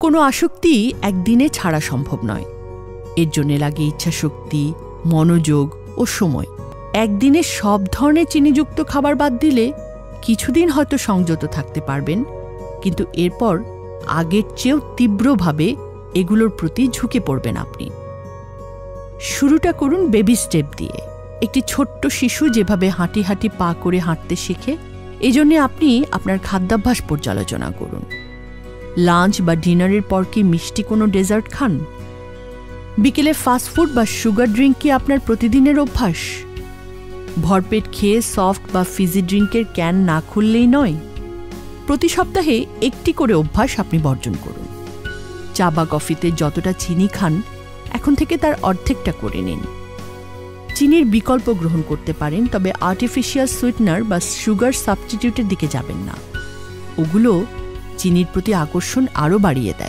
কোনো আসক্তি একদিনে ছাড়া সম্ভব নয়। এর জন্য লাগে ইচ্ছাশক্তি, মনোযোগ ও সময়। একদিনে সব ধরনের চিনিযুক্ত খাবার বাদ দিলে কিছুদিন হয়তো সংযত থাকতে পারবেন, কিন্তু এরপর আগের চেয়েও তীব্রভাবে এগুলোর প্রতি ঝুঁকে পড়বেন আপনি। শুরুটা করুন বেবি স্টেপ দিয়ে। একটি ছোট্ট শিশু যেভাবে হাঁটি হাঁটি পা করে হাঁটতে শেখে, এজন্য আপনি আপনার খাদ্যাভ্যাস পর্যালোচনা করুন। লাঞ্চ বা ডিনারের পর কি মিষ্টি কোনো ডেজার্ট খান? বিকেলে ফাস্টফুড বা সুগার ড্রিঙ্ক কি আপনার প্রতিদিনের অভ্যাস? ভরপেট খেয়ে সফট বা ফিজি ড্রিঙ্কের ক্যান না খুললেই নয়। প্রতি সপ্তাহে একটি করে অভ্যাস আপনি বর্জন করুন। চা বা কফিতে যতটা চিনি খান, এখন থেকে তার অর্ধেকটা করে নিন। চিনির বিকল্প গ্রহণ করতে পারেন, তবে আর্টিফিশিয়াল সুইটনার বা সুগার সাবস্টিটিউটের দিকে যাবেন না। ওগুলো চিনির প্রতি আকর্ষণ আরও বাড়িয়ে দেয়।